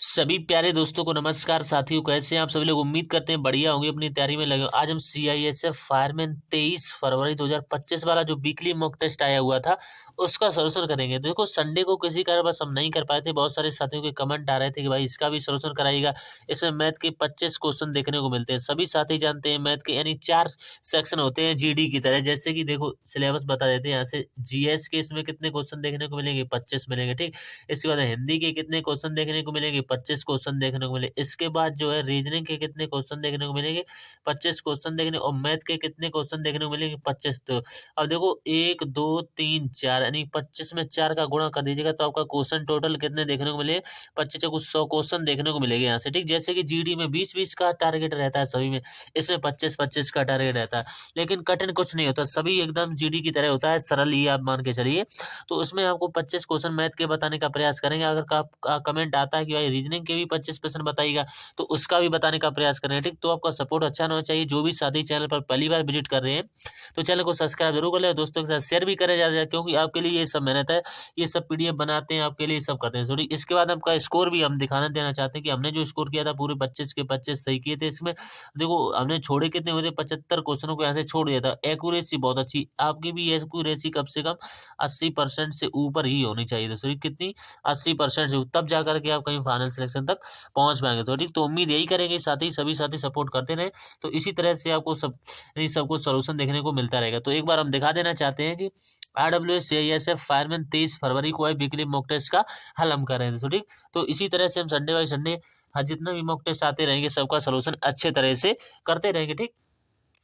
सभी प्यारे दोस्तों को नमस्कार। साथियों, कैसे हैं आप सभी लोग? उम्मीद करते हैं बढ़िया होंगे, अपनी तैयारी में लगे हो। आज हम सीआईएसएफ फायरमैन 23 फरवरी 2025 वाला जो वीकली मॉक टेस्ट आया हुआ था उसका सॉल्यूशन करेंगे। देखो, संडे को किसी कारणवश हम नहीं कर पाए थे। बहुत सारे साथियों के कमेंट आ रहे थे कि भाई इसका भी सॉल्यूशन कराइएगा। इसमें मैथ के 25 क्वेश्चन देखने को मिलते हैं। सभी साथी जानते हैं मैथ के यानी 4 सेक्शन होते हैं जीडी की तरह। जैसे कि देखो, सिलेबस बता देते हैं यहाँ से। जीएस के इसमें कितने क्वेश्चन देखने को मिलेंगे? 25 मिलेंगे, ठीक। इसके बाद हिंदी के कितने क्वेश्चन देखने को मिलेंगे? 25 क्वेश्चन देखने को मिले। इसके बाद जो है रीजनिंग के कितने क्वेश्चन देखने को मिलेंगे? 25 क्वेश्चन देखने। और मैथ के कितने क्वेश्चन देखने को मिलेंगे? 25। तो अब देखो, 1 2 3 4 यानी 25 में 4 का गुणा कर दीजिएगा तो आपका क्वेश्चन टोटल कितने देखने को मिले? 25 को 100 क्वेश्चन देखने को मिलेंगे यहाँ से, ठीक। जैसे कि जीडी में 20-20 का टारगेट रहता है सभी में, इसमें 25-25 का टारगेट रहता है। लेकिन कठिन कुछ नहीं होता, सभी एकदम जीडी की तरह होता है, सरल ही आप मान के चलिए। तो उसमें आपको 25 क्वेश्चन मैथ के बताने का प्रयास करेंगे। अगर कमेंट आता है कि भाई रीजनिंग के भी 25% बताइएगा तो उसका भी बताने का प्रयास करेंगे, ठीक। तो आपका सपोर्ट अच्छा होना चाहिए। जो भी साथी चैनल पर पहली बार विजिट कर रहे हैं तो चैनल को सब्सक्राइब जरूर कर लें, दोस्तों के साथ शेयर भी करें ज़्यादा, क्योंकि आपके लिए ये सब मेहनत है। ये सब पीडीएफ बनाते हैं आपके लिए, सब करते हैं। सॉरी, इसके बाद आपका स्कोर भी हम दिखाना देना चाहते हैं कि हमने जो स्कोर किया था पूरे 25 के 25 सही किए थे। इसमें देखो, हमने छोड़े कितने हुए थे? 75 क्वेश्चनों को यहाँ से छोड़ दिया था। एक्यूरेसी बहुत अच्छी, आपकी भी एक्यूरेसी कम से कम 80% से ऊपर ही होनी चाहिए। तो सॉरी, कितनी? 80% से, तब जा करके आप कहीं फाइनल सिलेक्शन तक पहुंच पाएंगे। तो ठीक, तो उम्मीद यही करेंगे साथी, सभी साथी सपोर्ट करते रहे तो इसी तरह से आपको सबको सोल्यूशन देखने को मिलता रहेगा। तो एक बार हम दिखा देना चाहते हैं कि RWS फायरमैन 23 फरवरी को है वीकली मॉक टेस्ट का हल हम कर रहे हैं। तो ठीक, तो इसी तरह से हम संडे बाई संडे जितना भी मॉक टेस्ट आते रहेंगे सबका सोल्यूशन अच्छे तरह से करते रहेंगे, ठीक।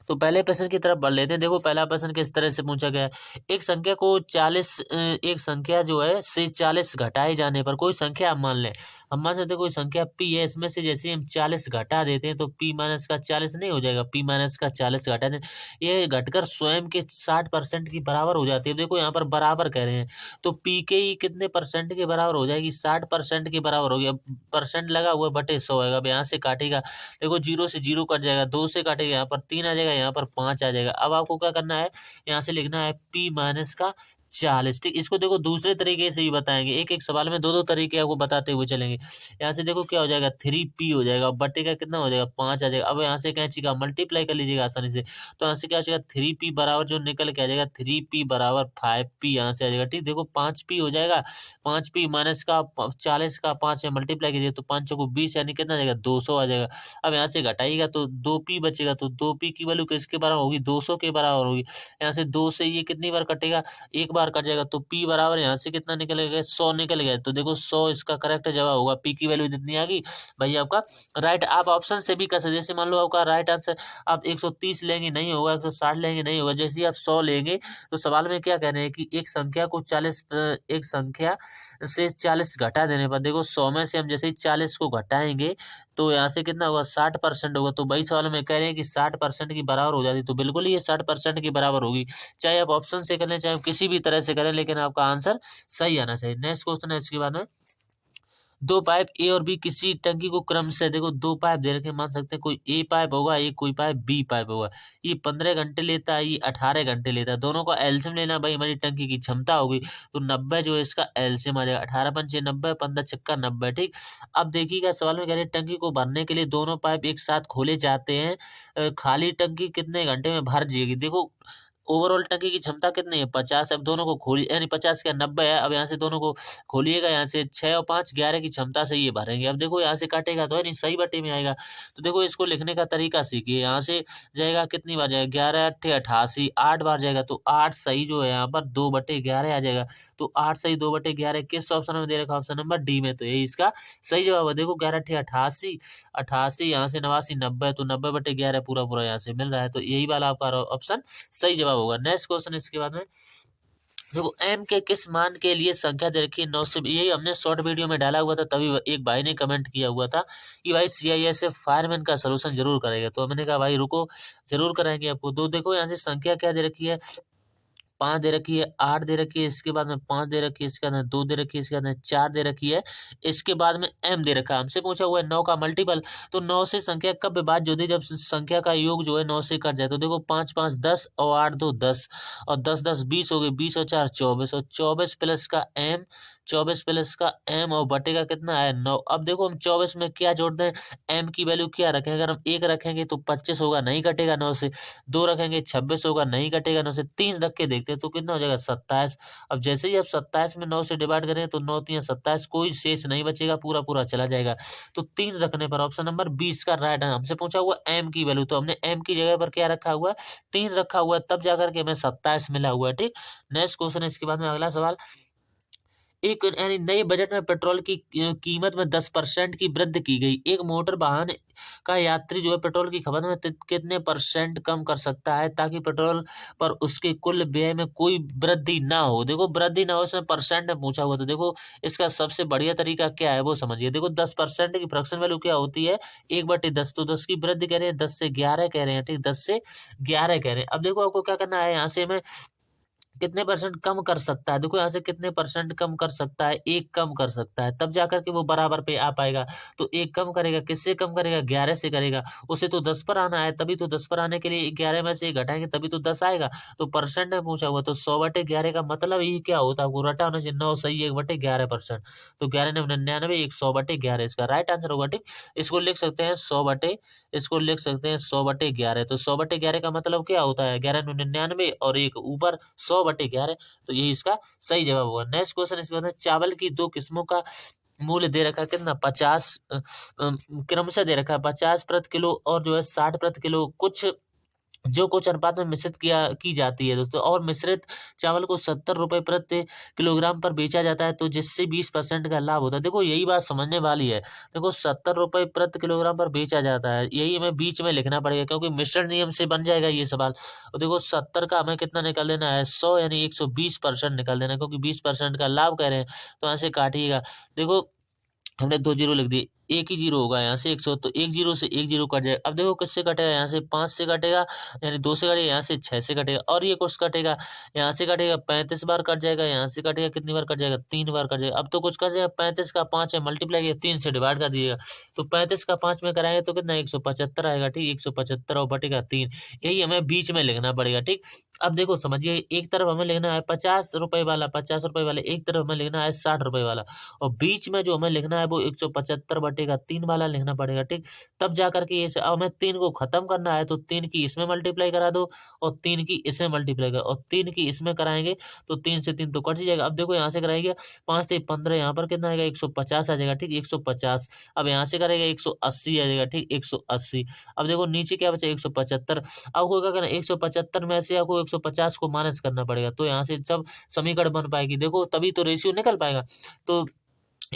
तो पहले प्रश्न की तरफ बढ़ लेते हैं। देखो, पहला प्रश्न किस तरह से पूछा गया है। एक संख्या को 40 एक संख्या जो है से 40 घटाए जाने पर, कोई संख्या आप मान लें, हम मान सकते हैं कोई संख्या पी है, इसमें से जैसे हम 40 घटा देते हैं तो पी माइनस का 40 नहीं हो जाएगा? पी माइनस का 40 घटा दें, ये घटकर स्वयं के 60% की बराबर हो जाती है। देखो, यहाँ पर बराबर कह रहे हैं तो पी के ही कितने परसेंट के बराबर हो जाएगी? 60% के बराबर हो गया। परसेंट लगा हुआ बटे 100 आएगा। अब यहाँ से काटेगा, देखो 0 से 0 कट जाएगा, 2 से काटेगा, यहाँ पर 3 आ जाएगा, यहाँ पर 5 आ जाएगा। अब आपको क्या करना है? यहाँ से लिखना है पी माइनस का 40, ठीक। इसको देखो दूसरे तरीके से भी बताएंगे, एक एक सवाल में दो दो तरीके आपको बताते हुए चलेंगे। यहाँ से देखो क्या हो जाएगा? 3p हो जाएगा, बटे का कितना हो जाएगा? 5 आ जाएगा। अब यहाँ से कैंची का मल्टीप्लाई कर लीजिएगा आसानी से, तो यहाँ से क्या हो जाएगा? 3p बराबर जो निकल के आ जाएगा 3p बराबर 5p, यहाँ से आ जाएगा, ठीक। देखो 5p हो जाएगा, 5p माइनस का 40 का 5 में मल्टीप्लाई कीजिए तो 5 को 20 यानी कितना आ जाएगा? 200 आ जाएगा। अब यहाँ से घटाइएगा तो 2p बचेगा, तो 2p की वैल्यू किसके बराबर होगी? 200 के बराबर होगी। यहाँ से 2 से ये कितनी बार कटेगा? एक बार कट जाएगा, तो p बराबर यहाँ से कितना निकल गया? 100 निकल गया। तो देखो 100 इसका करेक्ट जवाब होगा। p की वैल्यू जितनी आ गई भाई आपका राइट। आप ऑप्शन से भी कर सकते, जैसे मान लो आपका राइट आंसर आप 130 लेंगे नहीं होगा, 160 लेंगे नहीं होगा। जैसे ही आप 100 लेंगे तो सवाल में क्या कह रहे हैं कि एक संख्या को 40 एक संख्या से 40 घटा देने पर, देखो 100 में से हम जैसे ही 40 को घटाएंगे तो यहाँ से कितना होगा? 60% होगा। तो वही सवाल में कह रहे हैं कि 60% की बराबर हो जाती, तो बिल्कुल ये 60% की बराबर होगी। चाहे आप ऑप्शन से करें, चाहे आप किसी भी तरह से करें, लेकिन आपका आंसर सही आना चाहिए। नेक्स्ट क्वेश्चन है इसके बाद में, दो पाइप ए और बी किसी टंकी को क्रम से, देखो दो पाइप दे रखे, मान सकते हैं कोई ए पाइप होगा, एक कोई पाइप बी पाइप होगा। ये 15 घंटे लेता है, ये 18 घंटे लेता है। दोनों का एलसीएम लेना भाई, हमारी टंकी की क्षमता होगी तो 90 जो है इसका एलसीएम आ जाएगा। 18 पंचे 90, 15 छक्का 90, ठीक। अब देखिएगा सवाल में कह रहे हैं टंकी को भरने के लिए दोनों पाइप एक साथ खोले जाते हैं, खाली टंकी कितने घंटे में भर जाएगी? देखो ओवरऑल टंकी की क्षमता कितनी है? 50। अब दोनों को खोलिए, यानी 50 क्या 90 है। अब यहाँ से दोनों को खोलिएगा, यहाँ से 6 और 5 11 की क्षमता से ये भरेंगे। अब देखो यहाँ से काटेगा तो है नहीं, सही बटे में आएगा। तो देखो इसको लिखने का तरीका सीखिए। यहाँ से जाएगा, कितनी बार जाएगा? 11 अट्ठे 88, 8 बार जाएगा तो 8 सही जो है यहाँ पर 2/11 आ जाएगा। तो 8 सही 2/11 किस ऑप्शन में दे रखा? ऑप्शन नंबर डी में। तो यही इसका सही जवाब है। देखो 11 अट्ठे 88, 88 यहाँ से 89 90, तो 90/11 पूरा पूरा यहाँ से मिल रहा है। तो यही वाला आपका ऑप्शन सही जवाब होगा। नेक्स्ट क्वेश्चन इसके बाद में, देखो एम के किस मान के लिए संख्या दे रखी है 9 से, यही हमने शॉर्ट वीडियो में डाला हुआ था, तभी एक भाई ने कमेंट किया हुआ था कि भाई सीआईएसएफ फायरमैन का सोल्यूशन जरूर करेगा। तो मैंने कहा भाई रुको, जरूर कराएंगे आपको। दो देखो यहाँ से संख्या क्या दे रखी है? 5 दे रखी है, 8 दे रखी है, इसके बाद में 5 दे रखी है, इसके बाद में 2 दे रखी है, इसके बाद में 4 दे रखी है, इसके बाद में m दे रखा है। हमसे पूछा हुआ है 9 का मल्टीपल, तो 9 से संख्या कब विभाज्य होती है? जब संख्या का योग जो है 9 से कट जाए। तो देखो 5 5 10 और 8 2 10 और 10 10 20 हो गए, 20 और 4 24 और 24 प्लस का m, 24 प्लस का m और बटे का कितना है 9। अब देखो हम 24 में क्या जोड़ दें, m की वैल्यू क्या रखें, अगर हम 1 रखेंगे तो 25 होगा, नहीं कटेगा 9 से। 2 रखेंगे 26 होगा, नहीं कटेगा 9 से। 3 रख के देखते हैं तो कितना हो जाएगा 27। अब जैसे ही आप 27 में 9 से डिवाइड करें तो 9 3 27, कोई शेष नहीं बचेगा, पूरा पूरा चला जाएगा। तो 3 रखने पर ऑप्शन नंबर 20 का राइट है। हमसे पूछा हुआ m की वैल्यू, तो हमने m की जगह पर क्या रखा हुआ है 3 रखा हुआ है, तब जाकर के हमें 27 मिला हुआ है। ठीक, नेक्स्ट क्वेश्चन है इसके बाद में अगला सवाल। एक यानी नए बजट में पेट्रोल की कीमत में 10% की वृद्धि की गई। एक मोटर वाहन का यात्री जो है पेट्रोल की खपत में कितने परसेंट कम कर सकता है ताकि पेट्रोल पर उसके कुल व्यय में कोई वृद्धि ना हो। देखो वृद्धि ना हो, इसमें परसेंट में पूछा हुआ, तो देखो इसका सबसे बढ़िया तरीका क्या है वो समझिए। देखो 10% की फ्रैक्शन वैल्यू क्या होती है 1/10, तो 10 की वृद्धि कह रहे हैं 10 से 11 कह रहे हैं। ठीक, 10 से 11 कह रहे हैं। अब देखो आपको क्या करना है, यहाँ से हमें कितने परसेंट कम कर सकता है। देखो यहाँ से कितने परसेंट कम कर सकता है, 1 कम कर सकता है, तब जाकर के वो बराबर पे आ पाएगा। तो 1 कम करेगा, किससे कम करेगा 11 से करेगा। उसे तो 10 पर आना है, तभी तो 10 पर आने के लिए 11 में से 1 घटाएंगे तभी तो 10 आएगा। तो परसेंट में पूछा हुआ, तो 100/11 का मतलब ये क्या होता है, आपको रटा होना चाहिए 9 सही 1/11%। तो 11 9 99, 100/11 इसका राइट आंसर होगा। ठीक, इसको लिख सकते हैं 100/11। तो 100/11 का मतलब क्या होता है 11 9 99 और 1 ऊपर 100/11। तो यही इसका सही जवाब होगा। नेक्स्ट क्वेश्चन इसके बाद है, चावल की 2 किस्मों का मूल्य दे रखा है कितना 50 क्रमशः दे रखा है 50 प्रति किलो और जो है 60 प्रति किलो, कुछ अनुपात में मिश्रित किया की जाती है दोस्तों। और मिश्रित चावल को 70 रुपए प्रति किलोग्राम पर बेचा जाता है, तो जिससे 20% का लाभ होता है। देखो यही बात समझने वाली है। देखो 70 रुपए प्रति किलोग्राम पर बेचा जाता है, यही हमें बीच में लिखना पड़ेगा क्योंकि मिश्रण नियम से बन जाएगा ये सवाल। और देखो 70 का हमें कितना निकाल देना है 100 यानी 120% निकाल देना है, क्योंकि 20% का लाभ कह रहे हैं। तो यहाँ से काटिएगा, देखो हमने 2 जीरो लिख दिए, एक ही जीरो होगा यहाँ से 100, तो 1 जीरो से 1 जीरो कट जाएगा। अब देखो किससे कटेगा, यहाँ से 5 से कटेगा, यानी 2 से कटेगा, यहाँ से 6 से कटेगा, और ये कुछ कटेगा, यहाँ से कटेगा 35 बार कट जाएगा, यहाँ से कटेगा कितनी बार कट जाएगा 3 बार कट जाएगा। अब तो कुछ कट जाएगा, 35 का 5 है मल्टीप्लाई किया 3 से डिवाइड कर दिएगा, तो 35 का 5 में कराएंगे तो कितना 175 आएगा। ठीक, 175 और बटेगा 3, यही हमें बीच में लिखना पड़ेगा। ठीक, अब देखो समझिए, एक तरफ हमें लिखना है 50 रुपए वाला, 50 रुपए वाला, एक तरफ हमें लिखना है 60 रुपए वाला, और बीच में जो हमें लिखना है वो 175/3 वाला लिखना पड़ेगा। ठीक, तब जाकर के ये अब हमें 3 को खत्म करना है, तो 3 की इसमें मल्टीप्लाई करा दो और 3 की इसमें मल्टीप्लाई करो, और 3 की इसमें कराएंगे तो 3 से 3 तो कट ही जाएगा। अब देखो यहाँ से कराएंगे 5 से 15, यहाँ पर कितना आएगा 150 आ जाएगा। ठीक, 150। अब यहाँ से करेगा 180 आ जाएगा। ठीक, 180। अब देखो नीचे क्या बचा 175। आपको क्या करना है 175 में से आपको 150 को माइनस करना पड़ेगा, तो यहाँ से सब समीकरण बन पाएगी। देखो तभी तो रेशियो निकल पाएगा। तो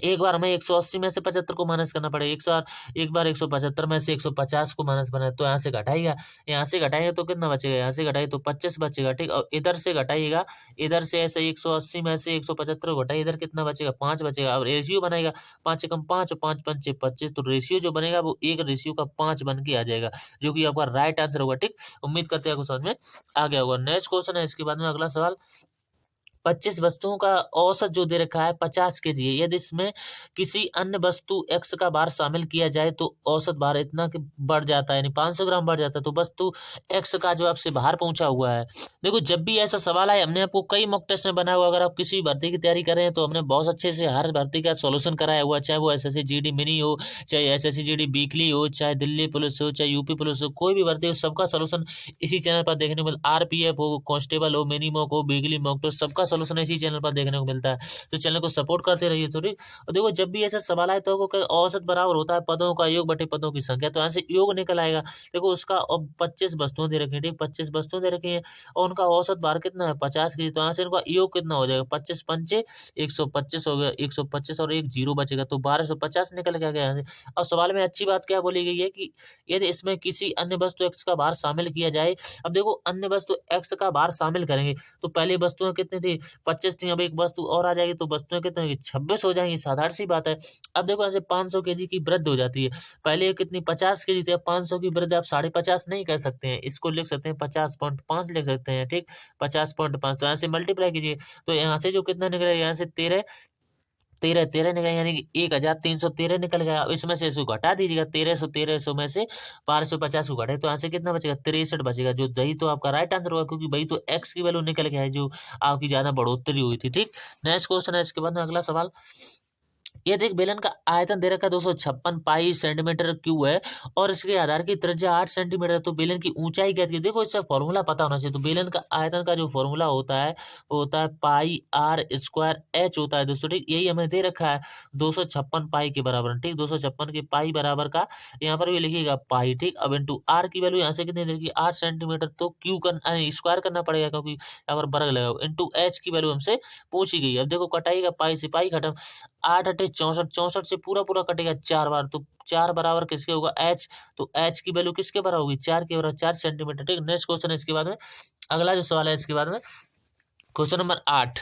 एक बार हमें 180 में से 75 को माइनस करना पड़ेगा, एक बार 175 में से 150 को माइनस करना है, तो यहाँ से घटाइएगा, यहाँ से घटाएंगे तो कितना बचेगा, यहाँ से घटाइए तो 25 बचेगा। ठीक, और इधर से घटाइएगा, इधर से ऐसे 180 में से 175 को घटाइए, इधर कितना बचेगा 5 बचेगा। अब रेशियो बनाएगा 5 एकम 5, 5 पंचे 25, तो रेशियो जो बनेगा वो 1 रेशियो का 5 बन के आ जाएगा, जो कि आपका राइट आंसर होगा। ठीक, उम्मीद करते हैं आपको समझ में आ गया होगा। नेक्स्ट क्वेश्चन है इसके बाद में अगला सवाल, 25 वस्तुओं का औसत जो दे रखा है 50 केजी है, यदि इसमें किसी अन्य वस्तु x का भार शामिल किया जाए तो औसत भार इतना कि बढ़ जाता है, यानी 500 ग्राम बढ़ जाता है। तो वस्तु x का जो आपसे भार पूछा हुआ है, देखो जब भी ऐसा सवाल आए, हमने आपको कई मॉक टेस्ट में बनाया हुआ, अगर आप किसी भी भर्ती की तैयारी कर रहे हैं तो हमने बहुत अच्छे से हर भर्ती का सॉल्यूशन कराया हुआ, चाहे वो एसएससी जीडी मिनी हो, चाहे एसएससी जीडी वीकली हो, चाहे दिल्ली पुलिस हो, चाहे यूपी पुलिस हो, कोई भी भर्ती हो, सबका सॉल्यूशन इसी चैनल पर देखने को मिलता है। आरपीएफ हो, कांस्टेबल हो, मिनी मॉक हो, वीकली मॉक टेस्ट, सबका सॉल्यूशन इसी चैनल पर देखने को मिलता है। तो चैनल को सपोर्ट करते रहिए थोड़ी। और देखो जब भी ऐसा सवाल आए तो औसत बराबर होता है पदों का योग बटे पदों की संख्या, तो यहाँ से योग निकल आएगा। देखो उसका अब 25 वस्तुएं दे रखी है, ठीक, 25 वस्तुएं दे रखी है और उनका औसत भार कितना है 50 केजी, तो यहाँ से इनका योग कितना हो जाएगा 25 पंचे 125 हो गया, 125 और एक जीरो बचेगा, तो 1250 निकल के आ गया यहाँ से। और सवाल में अच्छी बात क्या बोली गई है कि यदि इसमें किसी अन्य वस्तु x का भार शामिल किया जाए। अब देखो अन्य वस्तु x का भार शामिल करेंगे तो पहले वस्तुएं कितनी थी 25 थी, अब एक वस्तु और आ जाएगी तो वस्तुएं कितनी होगी 26 हो जाएंगी, साधारण सी बात है। अब देखो ऐसे 500 केजी की वृद्धि हो जाती है, पहले ये कितनी 50 केजी थी, अब 500 की वृद्धि आप 50.5 नहीं कह सकते हैं, इसको लिख सकते हैं 50.5 लिख सकते हैं। ठीक, 50.5, तो यहाँ से मल्टीप्लाई कीजिए, तो यहाँ से जो कितना निकलेगा यहाँ से 13 13 13 निकल यानी कि 1313 निकल गया। अब इसमें से इसको घटा दीजिएगा, 1300 में से 1250 को घटे तो यहाँ से कितना बचेगा, 63 बचेगा। जो यही तो आपका राइट आंसर होगा, क्योंकि वही तो एक्स की वैल्यू निकल गया है जो आपकी ज्यादा बढ़ोतरी हुई थी। ठीक, नेक्स्ट क्वेश्चन है इसके बाद में अगला सवाल। ये देख, बेलन का आयतन दे रखा है 256 पाई सेंटीमीटर क्यूब है और इसके आधार की त्रिज्या 8 सेंटीमीटर है, तो बेलन की ऊंचाई क्या है? देखो इसका फॉर्मूला पता होना चाहिए। तो बेलन का आयतन का जो फॉर्मूला होता है वो होता है पाई आर स्क्वायर एच होता है दोस्तों। ठीक, यही हमें दे रखा है 256 पाई के बराबर। ठीक, 256 के पाई बराबर का यहाँ पर भी लिखिएगा पाई। ठीक, अब इंटू आर की वैल्यू यहाँ से कितनी देखिए 8 सेंटीमीटर, तो क्यू करना स्क्वायर करना पड़ेगा क्योंकि यहाँ पर वर्ग लगा। इंटू एच की वैल्यू हमसे पूछी गई है। अब देखो कटाई का पाई से पाई खत्म, 8 अठे 64, 64 से पूरा पूरा कटेगा 4 बार, तो 4 बराबर किसके होगा, एच। तो एच की वैल्यू किसके बराबर होगी, 4 के बराबर, 4 सेंटीमीटर। ठीक, नेक्स्ट क्वेश्चन है इसके बाद में अगला जो सवाल है इसके बाद में क्वेश्चन नंबर 8।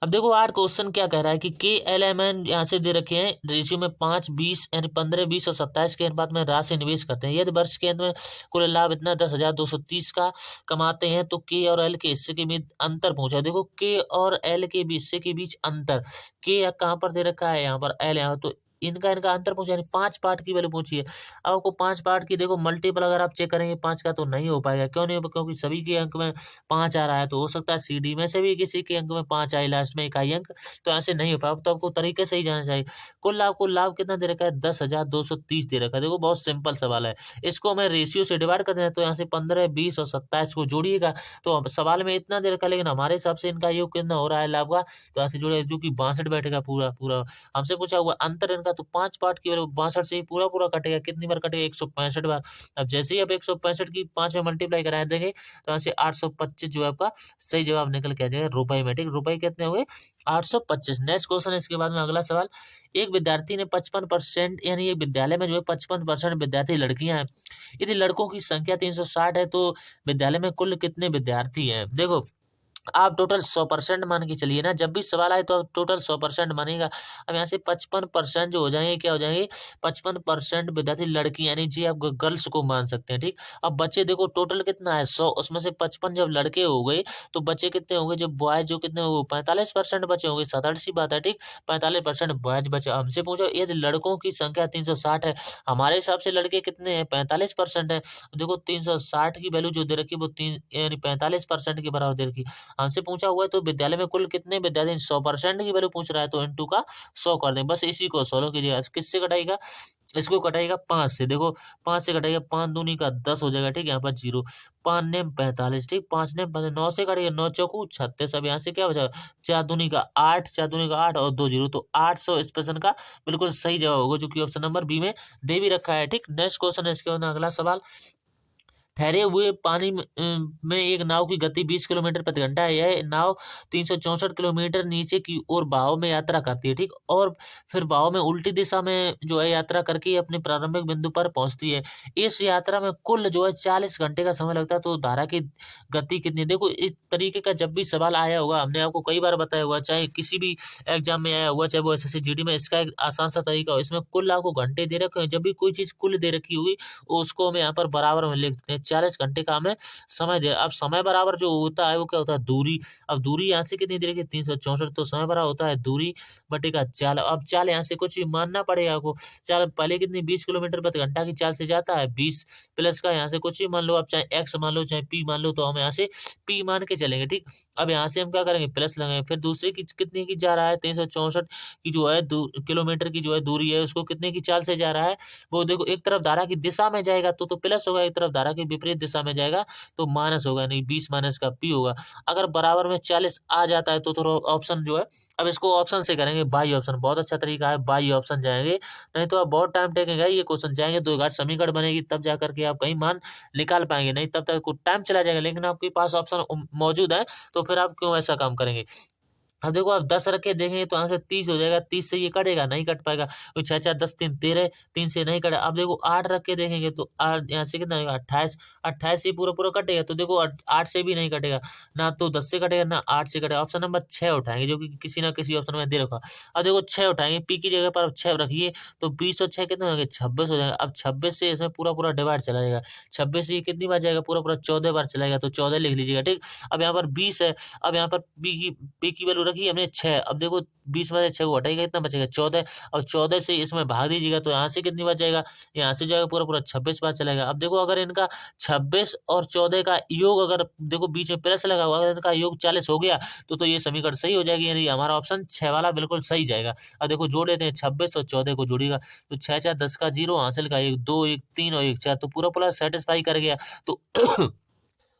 अब देखो 8 क्वेश्चन क्या कह रहा है कि के एल एम एन यहाँ से दे रखे हैं रेशियो में 5 20 यानी 15 20 और 27 के अनुपात में राशि निवेश करते हैं। यदि वर्ष के अंत में कुल लाभ इतना 10,230 का कमाते हैं तो के और एल के हिस्से के बीच अंतर पूछा है। देखो के और एल के बीच हिस्से के बीच अंतर, के कहाँ पर दे रखा है, यहाँ पर एल यहाँ, तो इनका इनका अंतर पूछा यानी 5 पार्ट की वैल्यू पूछी है। अब आपको 5 पार्ट की देखो मल्टीपल अगर आप चेक करेंगे 5 का तो नहीं हो पाएगा। क्यों नहीं हो पाएगा, क्योंकि सभी के अंक में 5 आ रहा है, तो हो सकता है सीडी में से भी किसी के अंक में 5 आए लास्ट में इकाई अंक, तो ऐसे नहीं हो पाएगा। तो आपको तरीके से ही जाना चाहिए। कुल लाभ कितना दे रखा है, 10,230 दे रखा है। देखो बहुत सिंपल सवाल है, इसको हमें रेशियो से डिवाइड कर देना है, तो यहाँ से 15 20 और 27 को जोड़िएगा। तो अब सवाल में इतना दे रखा है, लेकिन हमारे हिसाब से इनका योग कितना हो रहा है लाभ का, तो ऐसे जोड़े जो कि 62 बैठेगा पूरा पूरा। हमसे पूछा हुआ अंतर इनका, तो 5 पार्ट की वैल्यू 62 से ही पूरा पूरा कटेगा। कितनी बार कटेगा, 165 बार। अब जैसे ही आप 165 की 5 में मल्टीप्लाई करा देंगे तो यहाँ से 825 जो है आपका सही जवाब निकल के आ जाएगा रुपए में। ठीक, रुपए कितने हुए, 825। नेक्स्ट क्वेश्चन है इसके बाद में अगला सवाल। एक विद्यार्थी ने 55% यानी एक विद्यालय में जो है 55% विद्यार्थी लड़कियां हैं। यदि लड़कों की संख्या 360 है तो विद्यालय में कुल कितने विद्यार्थी हैं? देखो आप टोटल 100% मान के चलिए ना, जब भी सवाल आए तो आप टोटल 100% मानेगा। अब यहाँ से 55% जो हो जाएंगे क्या हो जाएंगे, 55% विद्यार्थी लड़की यानी जी आप गर्ल्स को मान सकते हैं। ठीक, अब बच्चे देखो टोटल कितना है 100, उसमें से 55 जब लड़के हो गए तो बच्चे कितने होंगे, जब बॉयज जो कितने हो 45% बचे होंगे, साधारण सी बात है। ठीक, 45% बॉयज बचे। हमसे पूछो यदि लड़कों की संख्या 360 है, हमारे हिसाब से लड़के कितने हैं, 45% है। देखो 360 की वैल्यू जो दे रखी है वो 3 यानी 45% के बराबर दे रखी है। हमसे पूछा हुआ है तो विद्यालय में कुल कितने विद्यार्थी, 100% की वैल्यू पूछ रहा है, तो इंटू का 100 कर दें। बस इसी को सोल्व कीजिएगा। किससे कटाएगा, इसको कटाएगा 5 से। देखो 5 से कटाएगा, 5 दूनी का 10 हो जाएगा। ठीक, यहाँ पर 0, 5 ने 45। ठीक, 5 ने 9 से कटेगा, 9 चौकू 36। अब यहाँ से क्या बचा, 4 दूनी का 8, 4 दूनी का 8 और 2 0, तो 800 इस प्रश्न का बिल्कुल सही जवाब होगा, जो कि ऑप्शन नंबर बी में दे भी रखा है। ठीक, नेक्स्ट क्वेश्चन है इसके बाद अगला सवाल। ठहरे हुए पानी में एक नाव की गति 20 किलोमीटर प्रति घंटा है। यह नाव 364 किलोमीटर नीचे की ओर बहाव में यात्रा करती है। ठीक, और फिर बहाव में उल्टी दिशा में जो है यात्रा करके अपने प्रारंभिक बिंदु पर पहुंचती है। इस यात्रा में कुल जो है 40 घंटे का समय लगता है, तो धारा की गति कितनी है? देखो इस तरीके का जब भी सवाल आया होगा, हमने आपको कई बार बताया हुआ, चाहे किसी भी एग्जाम में आया हुआ, चाहे वो एसएससी जीडी में, इसका एक आसान सा तरीका हो। इसमें कुल आपको घंटे दे रखे हैं, जब भी कोई चीज कुल दे रखी हुई उसको हम यहाँ पर बराबर में लिख देते हैं। 40 घंटे का हमें समय दे। अब समय बराबर जो होता है वो क्या होता है, दूरी। अब दूरी यहाँ से कितनी दे रखी है, 364, तो समय बराबर होता है दूरी बटेगा चाल। अब चाल यहाँ से कुछ भी मानना पड़ेगा आपको। चाल पहले कितनी 20 किलोमीटर प्रति घंटा की चाल से जाता है, 20 प्लस का यहाँ से कुछ भी मान लो, आप चाहे एक्स मान लो चाहे पी मान लो, तो हम यहाँ से पी मान के चलेंगे। ठीक, अब यहाँ से हम क्या करेंगे, प्लस लगाएंगे। फिर दूसरे की कितने की जा रहा है, 364 की जो है किलोमीटर की जो है दूरी है, उसको कितने की चाल से जा रहा है, वो देखो एक तरफ धारा की दिशा में जाएगा तो प्लस होगा, एक तरफ धारा की विपरीत दिशा में जाएगा तो माइनस होगा, नहीं 20 माइनस का पी होगा। अगर बराबर में 40 आ जाता है तो थोड़ा ऑप्शन जो है, अब इसको ऑप्शन से करेंगे, बाई ऑप्शन बहुत अच्छा तरीका है, बाई ऑप्शन जाएंगे। नहीं तो आप बहुत टाइम टेकेगा ये क्वेश्चन, जाएंगे तो एक समीकरण बनेगी तब जा करके आप कहीं मान निकाल पाएंगे, नहीं तब तक टाइम चला जाएगा। लेकिन आपके पास ऑप्शन मौजूद है तो फिर आप क्यों ऐसा काम करेंगे। अब देखो आप 10 रख के देखेंगे तो यहाँ से 30 हो जाएगा, 30 से ये कटेगा, नहीं कट पाएगा। तो 6 6 10 3 13, 3 से नहीं कटा। अब देखो 8 रख के देखेंगे तो 8 यहाँ से कितना होगा, 28, 28 से पूरा पूरा कटेगा, तो देखो 8 से भी नहीं कटेगा, ना तो 10 से कटेगा ना 8 से कटेगा। ऑप्शन नंबर 6 उठाएंगे, जो कि किसी ना किसी ऑप्शन में दे रखा। अब देखो 6 उठाएंगे, पी की जगह पर 6 रखिए, तो 20 और 6 कितने होंगे, 26 हो जाएगा। अब 26 से इसमें पूरा पूरा डिवाइड चला जाएगा, 26 से ये कितनी बार जाएगा, पूरा पूरा 14 बार चलाएगा, तो 14 लिख लीजिएगा। ठीक, अब यहाँ पर 20 है, अब यहाँ पर पी की वैल्यू रखी है हमने 6। अब देखो 20 में से 6 को हटाइएगा कितना बचेगा 14। और 14 से इसमें भाग दीजिएगा तो यहाँ से कितनी बच जाएगा, यहाँ से जाएगा पूरा पूरा 26 बार चलेगा। अब देखो अगर इनका 26 और 14 का योग, अगर देखो बीच में प्लस लगा हुआ, अगर इनका योग 40 हो गया तो ये समीकरण सही हो जाएगी, यानी हमारा ऑप्शन 6 वाला बिल्कुल सही जाएगा। अब देखो जोड़ लेते हैं, 26 और 14 को जोड़िएगा तो 6 4 10 का 0, हासिल का 1 2 1 3 और 1 4, तो पूरा पूरा सेटिस्फाई कर गया। तो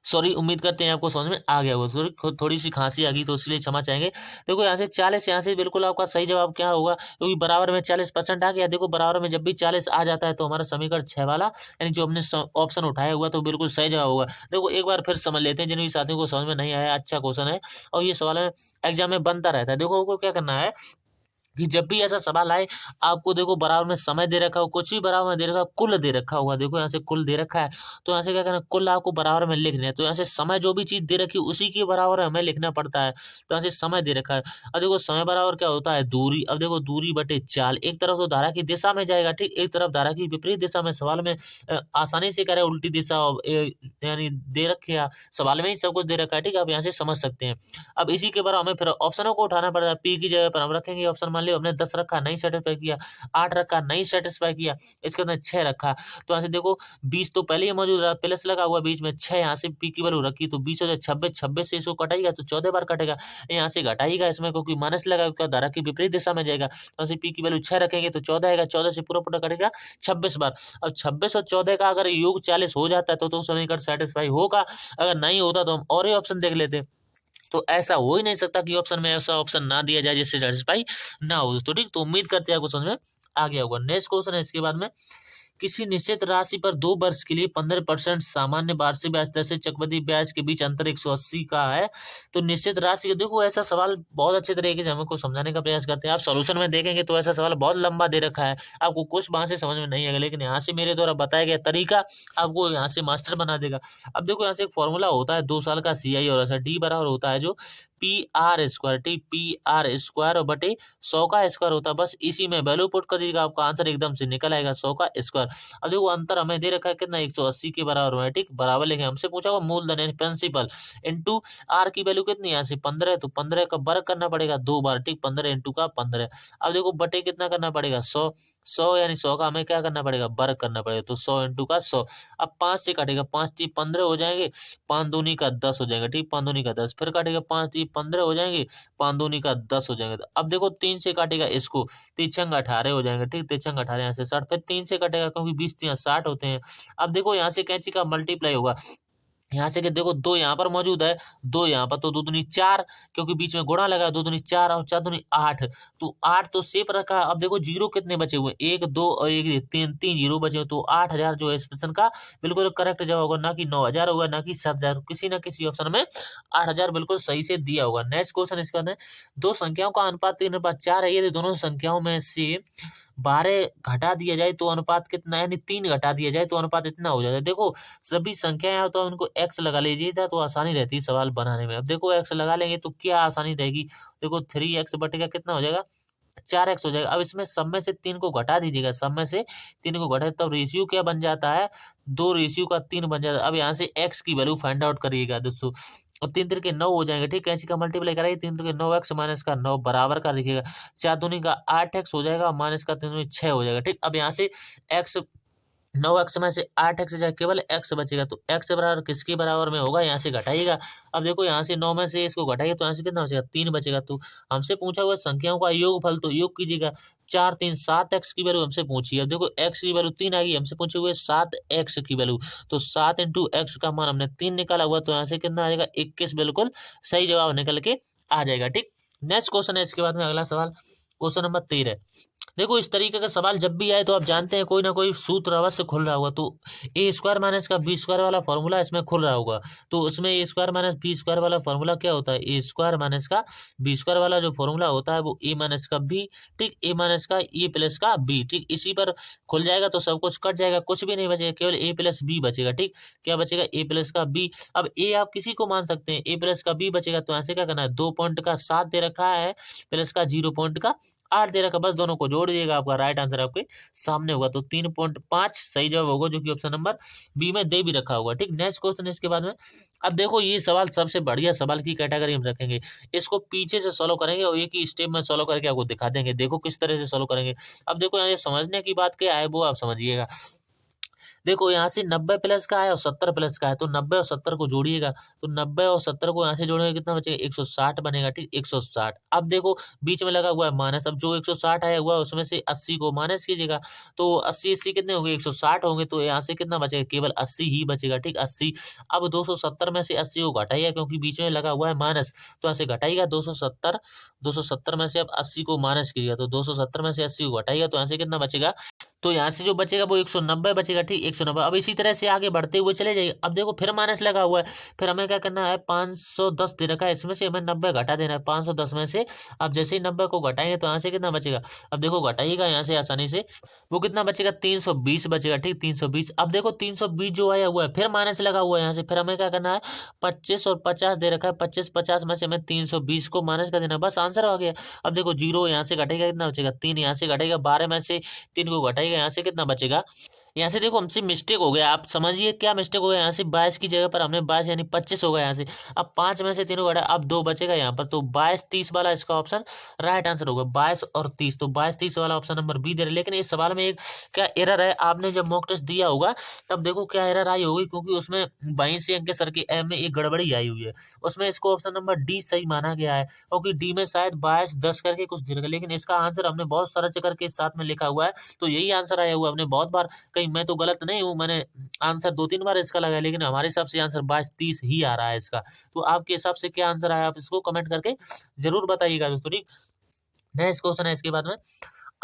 सॉरी, उम्मीद करते हैं आपको समझ में आ गया होगा। सॉरी, थोड़ी सी खांसी आ गई तो इसलिए क्षमा चाहेंगे। देखो यहाँ से 40, यहाँ से बिल्कुल आपका सही जवाब क्या होगा, क्योंकि बराबर में 40% आ गया। देखो बराबर में जब भी 40 आ जाता है तो हमारा समीकरण 6 वाला, यानी जो हमने ऑप्शन उठाया हुआ तो बिल्कुल सही जवाब होगा। देखो एक बार फिर समझ लेते हैं, जिन भी साथियों को समझ में नहीं आया, अच्छा क्वेश्चन है और ये सवाल में एग्जाम में बनता रहता है। देखो आपको क्या करना है कि जब भी ऐसा सवाल आए, आपको देखो बराबर में समय दे रखा हो, कुछ भी बराबर में दे रखा हो, कुल दे रखा होगा, देखो यहाँ से कुल दे रखा है तो यहाँ से क्या करना है, कुल आपको बराबर में लिखना है। तो यहाँ से समय जो भी चीज दे रखी है उसी के बराबर हमें लिखना पड़ता है। तो यहाँ से समय दे रखा है। अब देखो समय बराबर क्या होता है, दूरी। अब देखो दूरी बटे चाल, एक तरफ तो धारा की दिशा में जाएगा, ठीक, एक तरफ धारा की विपरीत दिशा में। सवाल में आसानी से करे उल्टी दिशा, यानी दे रखे है सवाल में ही सब कुछ दे रखा है, ठीक है, आप यहाँ से समझ सकते हैं। अब इसी के बराबर हमें फिर ऑप्शनों को उठाना पड़ता है। पी की जगह पर हम रखेंगे ऑप्शन, मान लियो हमने 10 रखा नहीं सेटिस्फाई किया, 8 रखा नहीं सेटिस्फाई किया, इसके अंदर 6 रखा। तो यहाँ से देखो 20 तो पहले ही मौजूद रहा, प्लस लगा हुआ बीच में, 6 यहाँ से पी की वैल्यू रखी तो 20 हो जाए 26, 26 से इसको कटाइएगा तो 14 बार कटेगा। यहाँ से घटाइएगा इसमें, क्योंकि माइनस लगा हुआ धारा की विपरीत दिशा में जाएगा। तो यहाँ से पी की वैल्यू 6 रखेंगे तो 14 आएगा, 14 से पूरा पूरा कटेगा 26 बार। अब 26 और 14 का अगर योग 40 हो जाता है तो समीकरण सेटिस्फाई होगा। अगर नहीं होता तो हम और ही ऑप्शन देख लेते। तो ऐसा हो ही नहीं सकता कि ऑप्शन में ऐसा ऑप्शन ना दिया जाए जिससे सेटिस्फाई ना हो। तो ठीक, तो उम्मीद करते हैं आपको समझ में आ गया होगा। नेक्स्ट क्वेश्चन है इसके बाद में, किसी निश्चित राशि पर 2 वर्ष के लिए 15% सामान्य वार्षिक ब्याज दर से चक्रवृद्धि ब्याज के बीच अंतर 180 का है। तो निश्चित राशि का देखो, ऐसा सवाल बहुत अच्छे तरीके से हमको समझाने का प्रयास करते हैं। आप सॉल्यूशन में देखेंगे तो ऐसा सवाल बहुत लंबा दे रखा है, आपको कुछ वहां से समझ में नहीं आएगा, लेकिन यहाँ से मेरे द्वारा बताया गया तरीका आपको यहाँ से मास्टर बना देगा। अब देखो यहाँ से एक फॉर्मूला होता है 2 साल का CI और ऐसा डी बराबर होता है जो PR² PR² और बटे 100 का स्क्वायर होता है। बस इसी में वैल्यू पुट कर दीजिएगा, आपका आंसर एकदम से निकल आएगा 100 का स्क्वायर। अब देखो अंतर हमें दे रखा है कितना, 180 के बराबर में, ठीक, बराबर लेंगे। हमसे पूछा हुआ मूलधन यानी प्रिंसिपल इनटू आर की वैल्यू कितनी, यहाँ से 15 तो 15 का वर्ग करना पड़ेगा 2 बार, ठीक, 15 इंटू का 15। अब देखो बटे कितना करना पड़ेगा 100, 100 यानी 100 का हमें क्या करना पड़ेगा, वर्ग करना पड़ेगा, तो 100 इंटू का 100। अब 5 से काटेगा, 5 3 15 हो जाएंगे, 5 दूनी का 10 हो जाएगा, ठीक, 5 दूनी का 10, फिर काटेगा 5 3 15 हो जाएंगे, 5 दूनी का 10 हो जाएगा। अब देखो 3 से काटेगा इसको, 3 छंग 18 हो जाएंगे, ठीक, 3 छंग 18 यहाँ से 60, फिर 3 से कटेगा क्योंकि 20 3 60 होते हैं। अब देखो यहाँ से कैंची का मल्टीप्लाई होगा, यहाँ से कि देखो 2 यहाँ पर मौजूद है, 2 यहाँ पर, तो 2 दूनी 4, क्योंकि बीच में गुणा लगा, 2 दूनी 4 और 4 दूनी 8, तो 8 तो सेफ रखा। अब देखो जीरो कितने बचे हुए, 1 2 और 1 3 3 जीरो बचे हुए, तो 8000 जो है इस प्रश्न का बिल्कुल करेक्ट जवाब होगा, ना कि 9000 होगा, ना कि 7000, किसी ना किसी ऑप्शन में 8000 बिल्कुल सही से दिया होगा। नेक्स्ट क्वेश्चन इसके बाद है, दो संख्याओं का अनुपात 3:4 है, यदि दोनों संख्याओं में से 12 घटा दिया जाए तो अनुपात कितना है, यानी 3 घटा दिया जाए तो अनुपात इतना हो जाता है। देखो सभी संख्याएं हो तो उनको x लगा लीजिए था तो आसानी रहती है सवाल बनाने में। अब देखो x लगा लेंगे तो क्या आसानी रहेगी, देखो 3x बटेगा कितना हो जाएगा, 4x हो जाएगा। अब इसमें सब में से 3 को घटा दीजिएगा, सब में से 3 को घटा तब रेशियो क्या बन जाता है, 2 रेशियो का 3 बन जाता है। अब यहाँ से x की वैल्यू फाइंड आउट करिएगा दोस्तों, और 3 3 के 9 हो जाएंगे, ठीक, कैंची का मल्टीप्लाई कराइए, 3 3 के 9x माइनस का 9 बराबर का लिखिएगा, 4 दूनी का 8x हो जाएगा, माइनस का 3 दूनी 6 हो जाएगा, ठीक। अब यहाँ से x 9x में से 8x जाए केवल x बचेगा, तो x बराबर किसके बराबर में होगा, यहाँ से घटाइएगा। अब देखो यहाँ से 9 में से इसको घटाइए तो यहाँ से कितना बचेगा, 3 बचेगा। तो हमसे पूछा हुआ संख्याओं का योगफल, तो योग कीजिएगा, 4 3 7x की वैल्यू हमसे पूछी है। अब देखो x की वैल्यू 3 आएगी, हमसे पूछे हुए 7x की वैल्यू, तो 7 इंटू x का मान हमने 3 निकाला हुआ, तो यहाँ से कितना आ जाएगा 21, बिल्कुल सही जवाब निकल के आ जाएगा, ठीक। नेक्स्ट क्वेश्चन है इसके बाद में अगला सवाल, क्वेश्चन नंबर 13। देखो इस तरीके का सवाल जब भी आए तो आप जानते हैं कोई ना कोई सूत्र अवश्य खुल रहा होगा। तो A² माइनस का B² वाला फॉर्मूला इसमें खुल रहा होगा। तो उसमें A² माइनस B² वाला फॉर्मूला क्या होता है, A² माइनस का B² वाला जो फॉर्मूला होता है वो A माइनस का B, ठीक, A माइनस का A प्लस का B, ठीक, इसी पर खुल जाएगा तो सब कुछ कट जाएगा, कुछ भी नहीं बचेगा, केवल A प्लस B बचेगा, ठीक। क्या बचेगा, A प्लस का B। अब A आप किसी को मान सकते हैं, A प्लस का B बचेगा, तो यहाँ से क्या करना है, 2 पॉइंट का 7 दे रखा है प्लस का 0 पॉइंट का 8 दे रखा, बस दोनों को जोड़ दिएगा, आपका राइट आंसर आपके सामने होगा। तो 3.5 सही जवाब होगा, जो कि ऑप्शन नंबर बी में दे भी रखा होगा। ठीक, नेक्स्ट क्वेश्चन इसके बाद में। अब देखो ये सवाल सबसे बढ़िया सवाल की कैटेगरी में रखेंगे, इसको पीछे से सॉल्व करेंगे और एक ही स्टेप में सॉल्व करके आपको दिखा देंगे। देखो किस तरह से सॉल्व करेंगे। अब देखो यहाँ ये समझने की बात क्या है वो आप समझिएगा। देखो यहाँ से 90 प्लस का है और 70 प्लस का है, तो 90 और 70 को जोड़िएगा, तो 90 और 70 को यहाँ से जोड़ेंगे कितना बचेगा, 160 बनेगा। ठीक, 160। अब देखो बीच में लगा हुआ है माइनस, अब जो 160 आया हुआ है उसमें से 80 को माइनस कीजिएगा, तो 80 कितने होंगे, 160 होंगे, तो यहाँ से कितना बचेगा, केवल 80 ही बचेगा। ठीक, 80। अब 270 में से 80 को घटाइएगा, क्योंकि बीच में लगा हुआ है माइनस, तो यहाँ से घटाइएगा 270 में से अब 80 को माइनस कीजिएगा, तो 270 में से 80 को घटाइएगा, तो यहाँ से कितना बचेगा, तो यहाँ से जो बचेगा वो 190 बचेगा। ठीक, 190। अब इसी तरह से आगे बढ़ते हुए चले जाइए। अब देखो फिर माइनस लगा हुआ है, फिर हमें क्या करना है, 510 दे रखा है, इसमें से हमें 90 घटा देना है 510 में से। अब जैसे ही 90 को घटाएंगे तो यहाँ से कितना बचेगा, अब देखो घटाइएगा यहाँ से आसानी से, वो कितना बचेगा, 320 बचेगा। ठीक, 320। अब देखो 320 जो आया हुआ है फिर माइनस लगा हुआ है यहाँ से, फिर हमें क्या करना है, 25 और 50 दे रखा है, 25 में से हमें 320 को माइनस कर देना, बस आंसर आ गया। अब देखो जीरो यहाँ से घटेगा, कितना बचेगा, 3 यहाँ से घटेगा, 12 में से 3 को घटाएगा, यहाँ से कितना बचेगा, यहाँ से देखो हमसे मिस्टेक हो गया, आप समझिए क्या मिस्टेक हो गया। यहाँ से 22 की जगह पर हमने 22 यानी 25 होगा यहाँ से। अब 5 में से 3 को घटा, अब 2 बचेगा यहाँ पर, तो 22 30 वाला इसका ऑप्शन राइट आंसर होगा, 22 और 30, तो 22 30 वाला ऑप्शन नंबर बी दे रहे। लेकिन इस सवाल में एक क्या एरर है, आपने जब मॉक टेस्ट दिया होगा तब देखो क्या एरर आई होगी, क्योंकि उसमें 22 अंक के सर के एम में एक गड़बड़ी आई हुई है, उसमें इसको ऑप्शन नंबर डी सही माना गया है, क्योंकि डी में शायद 22 10 करके कुछ दे रखा है, लेकिन इसका आंसर हमने बहुत सर्च करके साथ में लिखा हुआ है, तो यही आंसर आया हुआ। हमने बहुत बार, कहीं मैं तो गलत नहीं हूँ, मैंने आंसर 2-3 बार इसका लगाया, लेकिन हमारे हिसाब से आंसर 22-30 ही आ रहा है इसका। तो आपके हिसाब से क्या आंसर आया, आप इसको कमेंट करके जरूर बताइएगा दोस्तों। ठीक, नेक्स्ट क्वेश्चन है इसके बाद में।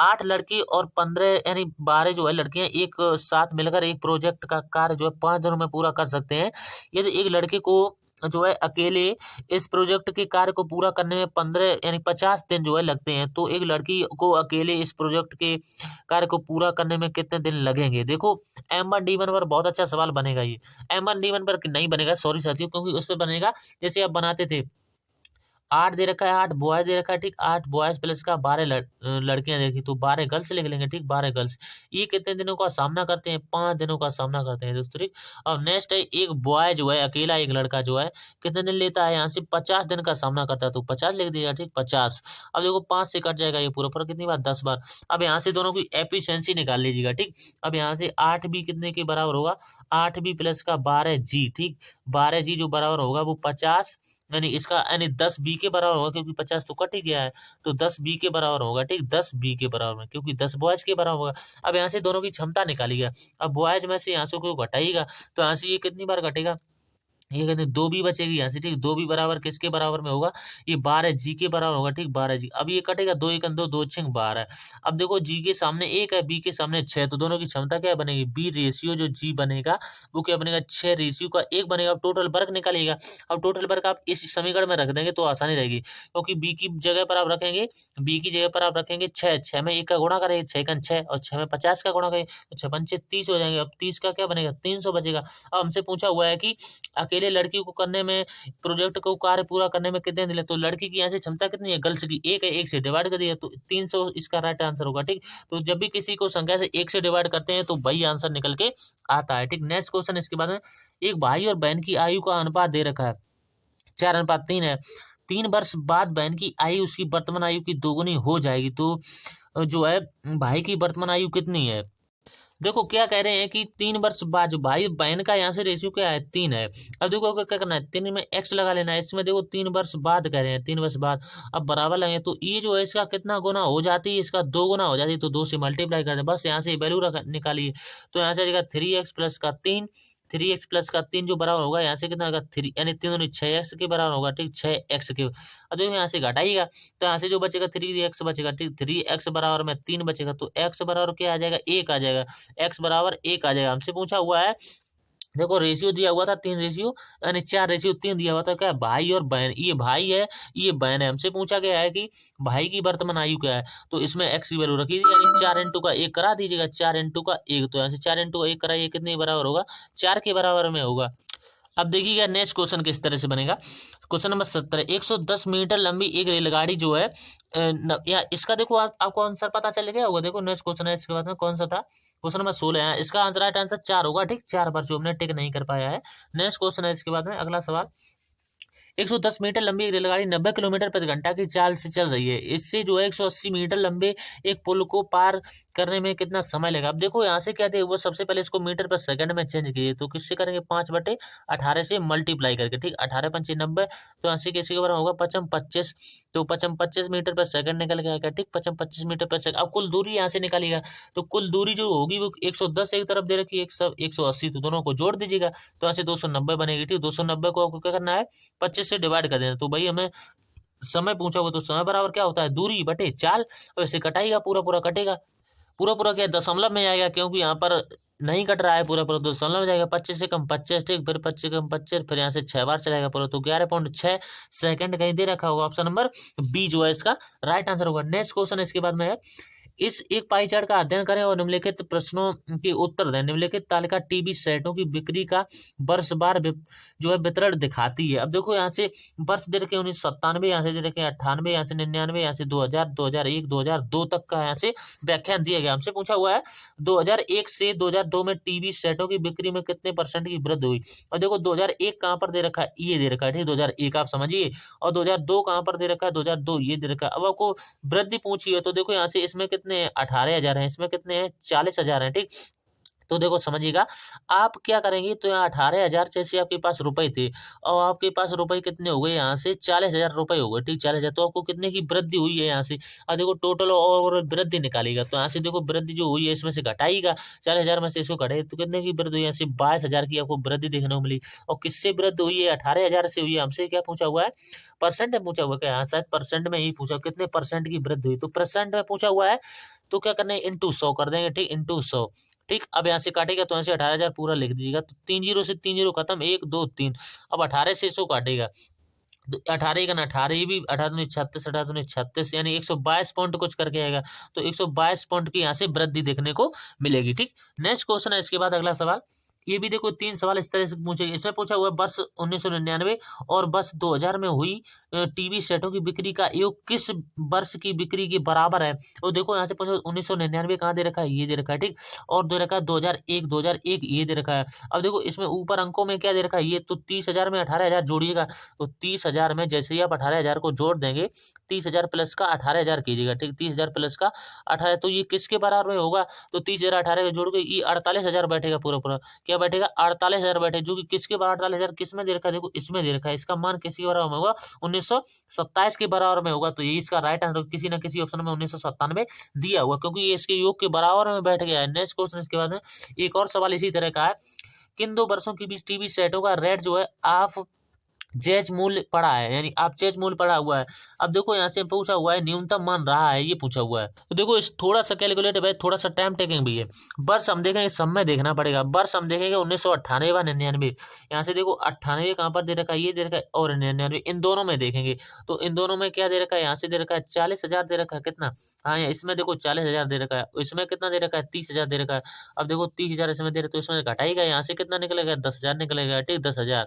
8 लड़की और 15 यानी 12 जो है लड़कियां एक साथ मिलकर एक प्रोजेक्ट का कार्य जो है 5 दिनों में पूरा कर सकते हैं। यदि एक लड़के को जो है अकेले इस प्रोजेक्ट के कार्य को पूरा करने में 15 यानी 50 दिन जो है लगते हैं, तो एक लड़की को अकेले इस प्रोजेक्ट के कार्य को पूरा करने में कितने दिन लगेंगे। देखो M1D1 पर बहुत अच्छा सवाल बनेगा ये, M1D1 पर नहीं बनेगा, सॉरी साथियों, क्योंकि उस पर बनेगा जैसे आप बनाते थे, 8 दे रखा है, 8 बॉयज दे रखा है। ठीक, 8 बॉयज प्लस का 12 लड़कियां देखी, तो 12 गर्ल्स लिख लेंगे। ठीक, 12 गर्ल्स, ये कितने दिनों का सामना करते हैं, 5 दिनों का सामना करते हैं दोस्तों। ठीक, अब नेक्स्ट है एक बॉय जो है अकेला, एक लड़का जो है कितने दिन लेता है, यहाँ से 50 दिन का सामना करता है, तो 50 लिख दिया। ठीक, 50। अब देखो 5 से कट जाएगा ये पूरा पूरा, कितनी बार, 10 बार। अब यहाँ से दोनों की एफिशिएंसी निकाल लीजिएगा। ठीक, अब यहाँ से 8 भी कितने के बराबर होगा, 8 भी प्लस का 12 जी। ठीक, 12 जी जो बराबर होगा वो 50, यानी इसका यानी 10 बी के बराबर होगा, क्योंकि 50 तो कट ही गया है, तो 10 बी के बराबर होगा। ठीक, 10 बी के बराबर में, क्योंकि 10 बॉयज के बराबर होगा। अब यहाँ से दोनों की क्षमता निकालिएगा, अब बॉयज में से यहाँ से को घटाइएगा, तो यहाँ से ये कितनी बार घटेगा, ये कहते हैं 2 भी बचेगी यहाँ से। ठीक, 2 भी बराबर किसके बराबर में होगा, ये 12 जी के बराबर होगा। ठीक, 12 जी। अब ये कटेगा, 2 1 2, 2 6 12। अब देखो जी के सामने 1 है, बी के सामने 6, तो दोनों की क्षमता क्या बनेगी, बी रेशियो जो जी बनेगा वो क्या बनेगा, 6 रेशियो का 1 बनेगा। अब टोटल वर्क निकालिएगा, अब टोटल वर्क आप इस समीकरण में रख देंगे तो आसानी रहेगी, क्योंकि बी की जगह पर आप रखेंगे, बी की जगह पर आप रखेंगे 6, 6 में 1 का गुणा करेंगे, 6 का 6, और 6 में 50 का गुणा करेंगे, तो 6 पंचे 30 हो जाएंगे। अब 30 का क्या बनेगा, 300 बचेगा। अब हमसे पूछा हुआ है कि अकेले लड़की को करने में, प्रोजेक्ट को कार्य पूरा करने में कितने दिन, तो लड़की की यहाँ से क्षमता कितनी है, गर्ल्स की 1 है, 1 से डिवाइड कर दिया, तो 300 इसका राइट आंसर होगा। ठीक, तो जब भी किसी को संख्या से 1 से डिवाइड करते हैं तो वही आंसर निकल के आता है। ठीक, नेक्स्ट क्वेश्चन इसके बाद में। एक भाई और बहन की आयु का अनुपात दे रखा है, 4:3 है। 3 वर्ष बाद बहन की आयु उसकी वर्तमान आयु की दोगुनी हो जाएगी, तो जो है भाई की वर्तमान आयु कितनी है। देखो क्या कह रहे हैं कि 3 वर्ष बाद जो भाई बहन का यहाँ से रेशियो क्या है, 3 है। अब देखो क्या करना है, 3 में एक्स लगा लेना है, इसमें देखो 3 वर्ष बाद कह रहे हैं, 3 वर्ष बाद। अब बराबर लगे तो ये जो है इसका कितना गुना हो जाती है, इसका 2 गुना हो जाती है, तो 2 से मल्टीप्लाई कर दे, बस यहाँ से वैल्यू निकालिए, तो यहाँ से आएगा 3x प्लस का 3, 3x प्लस का 3 जो बराबर होगा यहाँ से कितना होगा, 3 यानी 3 दूनी 6x के बराबर होगा। ठीक, 6x के। अब देखो यहाँ से घटाइएगा, तो यहाँ से जो बचेगा 3x बचेगा। ठीक, 3x बराबर में 3 बचेगा, तो x बराबर क्या आ जाएगा, 1 आ जाएगा, x बराबर 1 आ जाएगा। हमसे पूछा हुआ है, देखो रेशियो दिया हुआ था 3 रेशियो यानी 4:3 दिया हुआ था, क्या भाई और बहन, ये भाई है ये बहन है। हमसे पूछा गया है कि भाई की वर्तमान आयु क्या है, तो इसमें x की वैल्यू रखी थी, यानी 4 इंटू का 1 करा दीजिएगा, 4 इंटू का 1, तो यहाँ से 4 इंटू का 1 कराइए, कितने बराबर होगा, 4 के बराबर में होगा। अब देखिएगा नेक्स्ट क्वेश्चन किस तरह से बनेगा। क्वेश्चन नंबर 17, 110 मीटर लंबी एक रेलगाड़ी जो है या इसका देखो आपको आंसर पता चल गया होगा। देखो नेक्स्ट क्वेश्चन है, इसके बाद में कौन सा था, क्वेश्चन नंबर 16 है। इसका आंसर राइट आंसर 4 होगा, ठीक, 4 बार जो हमने टिक नहीं कर पाया है। नेक्स्ट क्वेश्चन है इसके बाद में अगला सवाल, 110 मीटर लंबी एक रेलगाड़ी 90 किलोमीटर प्रति घंटा की चाल से चल रही है। इससे जो है 180 मीटर लंबे एक पुल को पार करने में कितना समय लगेगा। अब देखो यहाँ से क्या थे, वो सबसे पहले इसको मीटर पर सेकंड में चेंज कीजिए, तो किससे करेंगे, 5/18 से मल्टीप्लाई करके, ठीक, 18 पंचे 90, तो यहाँ से किसी के बराबर होगा 55 25, तो 55 मीटर पर सेकंड निकल के आएगा, ठीक, 55 मीटर पर सेकंड। अब कुल दूरी यहाँ से निकालिएगा, तो कुल दूरी जो होगी वो 110 एक तरफ दे रखी है, 180, तो दोनों को जोड़ दीजिएगा, तो यहाँ से 290 बनेगी, ठीक। 290 को आपको क्या करना है, 25 से डिवाइड कर देना। तो भाई हमें समय पूछा हुआ, तो समय बराबर क्या होता है, दूरी बटे चाल, और इसे कटाएगा, पूरा पूरा कटेगा, पूरा पूरा क्या दशमलव में आएगा, क्योंकि यहाँ पर नहीं कट रहा है पूरा पूरा, तो दशमलव में जाएगा। 25 से कम 25, ठीक, फिर 25 से कम 25, फिर यहाँ से 6 बार चलेगा पूरा, तो 11.6 सेकंड कहीं दे रखा होगा। ऑप्शन नंबर बी जो है इसका राइट आंसर होगा। नेक्स्ट क्वेश्चन इसके बाद में है, इस एक पाई चार्ट का अध्ययन करें और निम्नलिखित प्रश्नों के उत्तर दें। निम्नलिखित तालिका टीवी सेटों की बिक्री का वर्षवार जो है वितरण दिखाती है। अब देखो यहाँ से वर्ष दे रखे 1997, यहाँ से दे रखे 98, यहाँ से 99, यहाँ से 2000, 2001, 2002 तक का यहाँ से व्याख्यान दिया गया। हमसे पूछा हुआ है 2001 से 2002 में टीवी सेटों की बिक्री में कितने % की वृद्धि हुई। और देखो 2001 कहाँ पर दे रखा है, ये दे रखा है, ठीक, 2001 आप समझिए, और 2002 कहाँ पर दे रखा है, 2002 ये दे रखा है। अब आपको वृद्धि पूछी है, तो देखो यहाँ से इसमें कितने 18,000 है, इसमें कितने हैं 40,000 है, ठीक। तो देखो समझिएगा, आप क्या करेंगे, तो यहाँ 18,000 जैसे आपके पास रुपए थे, और आपके पास रुपए कितने हो गए, यहाँ से 40,000 रुपए हो गए, ठीक, 40,000, तो आपको कितने की वृद्धि हुई है यहाँ से। और देखो टोटल और वृद्धि निकालेगा, तो यहाँ से देखो वृद्धि जो हुई है इसमें से घटाएगा, 40,000 में से इसको घटाए, तो कितने की वृद्धि हुई, यहाँ से 22,000 की आपको वृद्धि देखने को मिली। और किससे वृद्धि हुई है, 18,000 से हुई है। हमसे क्या पूछा हुआ है, परसेंट में पूछा हुआ है क्या, यहाँ शायद परसेंट में ही पूछा, कितने % की वृद्धि हुई, तो परसेंट में पूछा हुआ है, तो क्या करना है, इंटू 100 कर देंगे, ठीक, इंटू 100, ठीक। अब यहाँ से काटेगा, तो यहाँ से 18,000 पूरा लिख दीजिएगा, तो 3 जीरो से 3 जीरो खत्म, 1 2 3। अब 18 से 100 काटेगा, तो 18 का ना 18, ये भी 18 36, 18 36, यानी 122 पॉइंट कुछ करके आएगा, तो 122 पॉइंट की यहाँ से वृद्धि देखने को मिलेगी, ठीक। नेक्स्ट क्वेश्चन है इसके बाद अगला सवाल, ये भी देखो 3 सवाल इस तरह से पूछे। इसमें पूछा हुआ है वर्ष 1999 और वर्ष 2000 में हुई टीवी सेटों की बिक्री का योग किस वर्ष की बिक्री के बराबर है। तो देखो यहाँ से पूछो 1999 कहाँ दे रखा है, ये दे रखा है, ठीक, और दे रखा है 2001 ये दे रखा है। अब देखो इसमें ऊपर अंकों में क्या दे रखा है, ये तो 30,000 में 18,000 जोड़िएगा, तो 30,000 में जैसे ही आप 18,000 को जोड़ देंगे, 30,000 प्लस का 18,000 कीजिएगा, ठीक, 30,000 प्लस का 18, तो ये किसके बराबर में होगा, तो 30,000 18 के जोड़ के ये 48,000 बैठेगा, पूरा पूरा क्या बैठेगा, 48,000 बैठे, जो कि किसके बराबर, 48,000 किस में दे रखा है, देखो इसमें दे रखा है, इसका मान किसके बराबर में होगा, 1927 के बराबर में होगा। तो ये इसका राइट आंसर, किसी ना किसी ऑप्शन में 1997 दिया हुआ, क्योंकि ये इसके योग के बराबर में बैठ गया है। नेक्स्ट क्वेश्चन इसके बाद है, एक और सवाल इसी तरह का है, किन 2 वर्षों के बीच टीवी सेटों का रेट जो है ऑफ जैज मूल्य पड़ा है, यानी आप जैज मूल्य पड़ा हुआ है। अब देखो यहाँ से पूछा हुआ है न्यूनतम मान रहा है, ये पूछा हुआ है, तो देखो इस थोड़ा सा कैलकुलेटर है, थोड़ा सा टाइम टेकिंग भी है। वर्ष हम देखेंगे, समय देखना पड़ेगा, वर्ष हम देखेंगे 1998 व 99, यहाँ से देखो 98 कहाँ पर दे रखा है, ये दे रखा है, और 99 इन दोनों में देखेंगे, तो इन दोनों में क्या दे रखा है, यहाँ से दे रखा है 40,000 दे रखा है, कितना, हाँ इसमें देखो 40,000 दे रखा है, इसमें कितना दे रखा है 30,000 दे रखा है। अब देखो 30,000 इसमें दे रखा है, तो इसमें घटाएगा, यहाँ से कितना निकलेगा, 10,000 निकलेगा, ठीक, 10,000।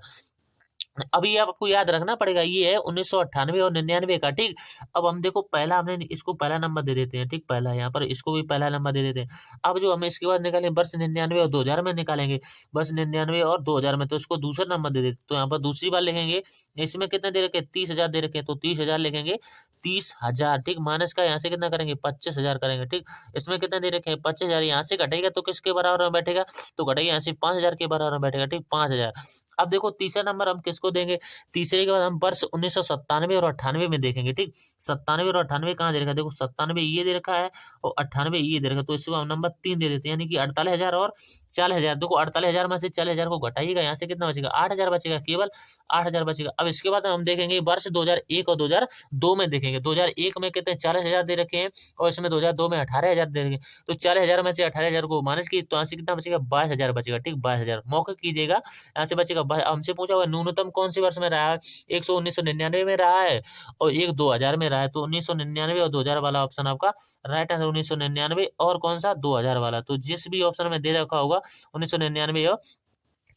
अभी आपको याद रखना पड़ेगा, ये है 1998 और 99 का, ठीक। अब हम देखो पहला, हमने इसको पहला नंबर दे देते हैं, ठीक, पहला, यहाँ पर इसको भी पहला नंबर दे देते हैं। अब जो हमें इसके बाद निकालेंगे वर्ष 99 और 2000 में निकालेंगे, वर्ष 99 और 2000 में, तो इसको दूसरा नंबर दे देते, तो यहाँ पर दूसरी बार लिखेंगे, इसमें कितने दे रखे, 30,000 दे रखे, तो 30,000 लिखेंगे, 30,000, ठीक, माइनस का यहाँ से कितना करेंगे, 25,000 करेंगे, ठीक। इसमें कितने दे रखे हैं 25,000, यहाँ से घटेगा तो किसके बराबर में बैठेगा, तो घटेगा यहाँ से 5,000 के बराबर में बैठेगा, ठीक, 5,000। अब देखो तीसरा नंबर हम किसको देंगे, तीसरे के बाद हम वर्ष 1997 और 98 में देखेंगे, ठीक। 97 और 98 कहाँ दे रखा है, देखो 97 ये दे रखा है और 98 ये दे रखा है, तो इसको हम नंबर 3 दे देते हैं, यानी कि 48,000 और 40,000। देखो 48,000 में से 40,000 को घटाइएगा, यहाँ से कितना बचेगा, 8,000 बचेगा, केवल 8,000 बचेगा। अब इसके बाद हम देखेंगे वर्ष 2001 और 2002 में देखेंगे। 2001 में कितने 40,000 दे रखे हैं और इसमें 2002 में 18,000 दे रखे हैं, तो 40,000 में से 18,000 को माइनस की, तो यहाँ से कितना बचेगा, 22,000 बचेगा, ठीक, 22,000 मौका कीजिएगा, यहाँ से बचेगा। हमसे पूछा हुआ न्यूनतम कौन सी वर्ष में रहा है, एक 1999 में रहा है और एक 2000 में रहा है, तो 1999 और 2000 वाला ऑप्शन आपका राइट आंसर, 1999 और कौन सा 2000 वाला। तो जिस भी ऑप्शन में दे रखा होगा 1999 और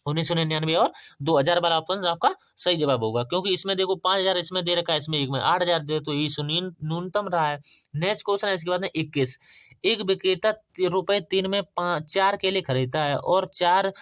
1999 और 2000 वाला ऑप्शन आपका सही जवाब होगा, क्योंकि इसमें देखो 5000 इसमें दे रखा है, इसमें एक में 8000 दे, तो ये न्यूनतम रहा है। नेक्स्ट क्वेश्चन है इसके बाद में 21। एक विक्रेता ₹3 में 4 केले खरीदता है और 4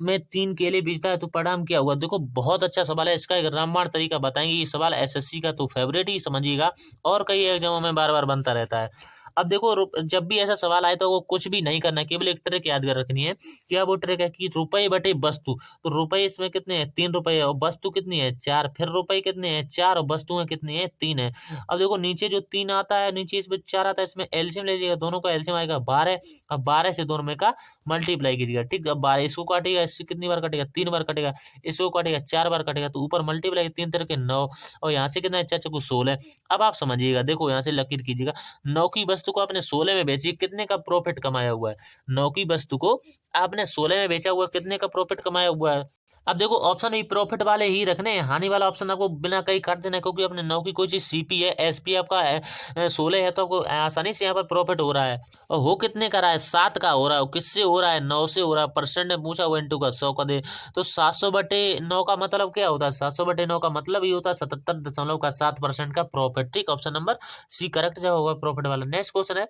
में 3 केले बेचता है, तो परिणाम क्या हुआ? देखो बहुत अच्छा सवाल है, इसका एक रामबाण तरीका बताएंगे। ये सवाल एसएससी का तो फेवरेट ही समझिएगा और कई एग्जामों में बार बार बनता रहता है। अब देखो जब भी ऐसा सवाल आए तो वो कुछ भी नहीं करना है, केवल एक ट्रिक याद कर रखनी है। क्या वो ट्रिक है कि रुपए बटे वस्तु, तो रुपए इसमें कितने हैं? 3 रुपए और वस्तु कितनी है? 4। फिर रुपए कितने हैं? 4 और वस्तुएं कितनी है? 3 है। अब देखो नीचे जो 3 आता है, नीचे इसमें 4 आता है, इसमें एलसीएम ले लीजिएगा, दोनों का एलसीएम आएगा 12। अब 12 से दोनों में का मल्टीप्लाई कीजिएगा, ठीक है। 12 इसको काटेगा, इससे कितनी बार कटेगा? 3 बार कटेगा। इसको काटेगा 4 बार कटेगा, तो ऊपर मल्टीप्लाई 3 तरह के 9 और यहाँ से कितना है? 4 चौको 16। अब आप समझिएगा, देखो यहाँ से लकीर कीजिएगा, 9 की वस्तु को आपने 16 में बेची, कितने का प्रॉफिट कमाया हुआ है? 9 की वस्तु को आपने 16 में बेचा हुआ, कितने का प्रॉफिट कमाया हुआ है? अब देखो ऑप्शन भी प्रॉफिट वाले ही रखने हैं, हानि वाला ऑप्शन आपको बिना कहीं काट देना है, क्योंकि आपने 9 की कोई चीज सीपी है, एसपी आपका 16 है, तो आपको आसानी से यहाँ पर प्रॉफिट हो रहा है। और हो कितने का रहा है? 7 का हो रहा है। किससे हो रहा है? 9 से हो रहा है। परसेंट ने पूछा हुआ, इंटू का 100 का दे, तो 700/9 का मतलब क्या होता है? 700/9 का मतलब ये होता है 77.7% का प्रॉफिट, ठीक। ऑप्शन नंबर सी करेक्ट जवाब होगा प्रॉफिट वाला। नेक्स्ट क्वेश्चन है,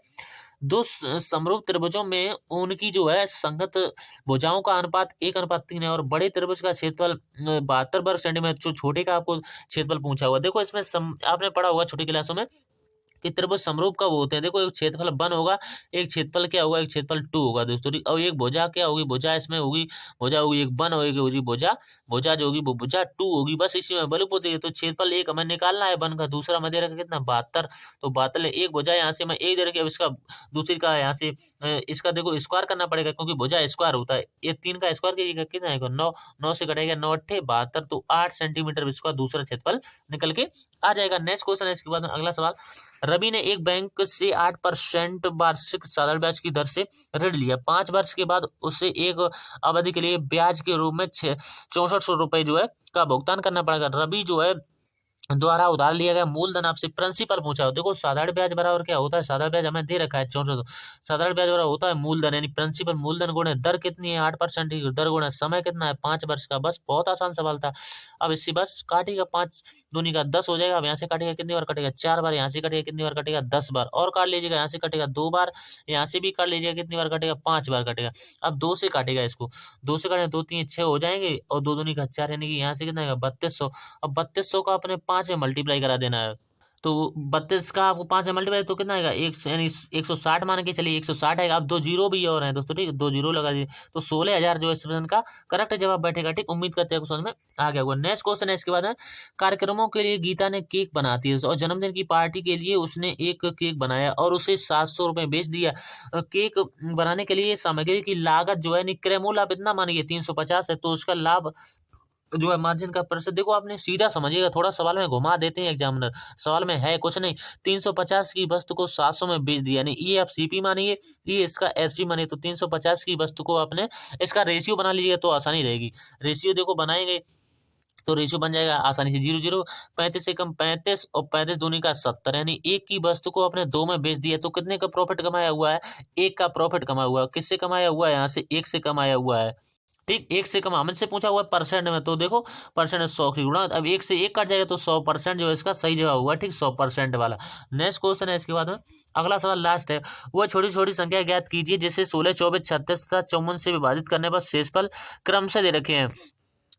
दो समरूप त्रिभुजों में उनकी जो है संगत भुजाओं का अनुपात 1:3 है और बड़े त्रिभुज का क्षेत्रफल 72 वर्ग सेंटीमीटर, जो छोटे का आपको क्षेत्रफल पूछा हुआ। देखो इसमें आपने पढ़ा होगा छोटी क्लासों में कि त्रिभुज समरूप कब होते हैं। देखो एक क्षेत्रफल 1 होगा, एक क्षेत्रफल क्या होगा? एक क्षेत्रफल 2 होगा दोस्तों, और एक भुजा क्या होगी? भुजा इसमें होगी, भुजा होगी एक 1 और एक होगी भुजा, भुजा जो होगी वो भुजा 2 होगी। बस इसी में बलूप होती है। तो क्षेत्रफल एक हमें निकालना है 1 का, दूसरा हमें दे रखा कितना? 72। तो 72 एक भुजा, यहाँ से मैं एक दे रखी, अब इसका दूसरी का यहाँ से इसका देखो स्क्वायर करना पड़ेगा, क्योंकि भुजा स्क्वायर होता है। ये 3 का स्क्वायर कीजिएगा, कितना आएगा? 9। 9 से कटेगा 9 8 72, तो 8 सेंटीमीटर इसका दूसरा क्षेत्रफल निकल के आ जाएगा। नेक्स्ट क्वेश्चन है इसके बाद में अगला सवाल, रवि ने एक बैंक से 8% वार्षिक साधारण ब्याज की दर से ऋण लिया। 5 वर्ष के बाद उसे एक अवधि के लिए ब्याज के रूप में 6400 रुपए जो है का भुगतान करना पड़ेगा। रवि जो है द्वारा उधार लिया गया मूलधन आपसे प्रिंसिपल पूछा हो। देखो साधारण ब्याज बराबर क्या होता है? साधारण ब्याज हमें दे रखा है 6400। साधारण ब्याज बराबर होता है मूलधन, यानी प्रिंसिपल मूलधन गुणे दर कितनी है? 8% की दर गुणे समय कितना है? 5 वर्ष का। बस बहुत आसान सवाल था। अब इससे बस काटेगा, 5 दूनी का 10 हो जाएगा। अब यहाँ से काटेगा, कितनी बार कटेगा? 4 बार। यहाँ से कटेगा, कितनी बार कटेगा? 10 बार। और काट लीजिएगा, यहाँ से कटेगा 2 बार, यहाँ से भी काट लीजिएगा, कितनी बार कटेगा? 5 बार कटेगा। अब 2 से काटेगा, इसको 2 से काटेगा, 2 3 6 हो जाएंगे, और 2 दूनी का 4, यानी कि यहाँ से कितना आएगा? 3200। अब 3200 का अपने 5 में मल्टीप्लाई करा देना है, तो 32 का आपको 5 में मल्टीप्लाई तो कितना आएगा? एक यानी 160 मान के चलिए, 160 आएगा। अब 2 जीरो भी और हैं दोस्तों, ठीक है, 2 जीरो लगा दिए, तो 16000 जो है इस प्रश्न का करेक्ट जवाब बैठेगा, ठीक। उम्मीद करते हैं समझ में आ गया होगा। नेक्स्ट क्वेश्चन है इसके बाद में, कार्यक्रमों के लिए गीता ने केक बनाती है और जन्मदिन की पार्टी के लिए उसने एक केक बनाया और उसे 700 रुपये बेच दिया। केक बनाने के लिए सामग्री की लागत जो है क्रय मूल्य आप इतना मानिए 350 है, तो उसका लाभ जो है मार्जिन का प्रतिशत, देखो आपने सीधा समझिएगा, थोड़ा सवाल में घुमा देते हैं एग्जामिनर। सवाल में है कुछ नहीं, 350 की वस्तु को 700 में बेच दिया, यानी ये आप सीपी मानिए, ये इसका एसपी मानिए, तो 350 की वस्तु को आपने इसका रेशियो बना लीजिएगा तो आसानी रहेगी। रेशियो देखो बनाएंगे तो रेशियो बन जाएगा आसानी से 0 0 35 से कम 35 और 35 दूनी का 70, यानी एक की वस्तु को आपने 2 में बेच दिया, तो कितने का प्रॉफिट कमाया हुआ है? 1 का प्रॉफिट कमाया हुआ है। किससे कमाया हुआ है? यहाँ से 1 से कमाया हुआ है, ठीक। 1 से कम हमसे पूछा हुआ है परसेंट में, तो देखो परसेंट 100 की गुणा, अब 1 से 1 कट जाएगा तो 100% जो है इसका सही जवाब हुआ, ठीक, 100% वाला। नेक्स्ट क्वेश्चन है इसके बाद में अगला सवाल लास्ट है, वो छोटी छोटी संख्या ज्ञात कीजिए जिसे 16 24 36 तथा 54 से विभाजित करने पर शेषफल क्रम से दे रखे हैं।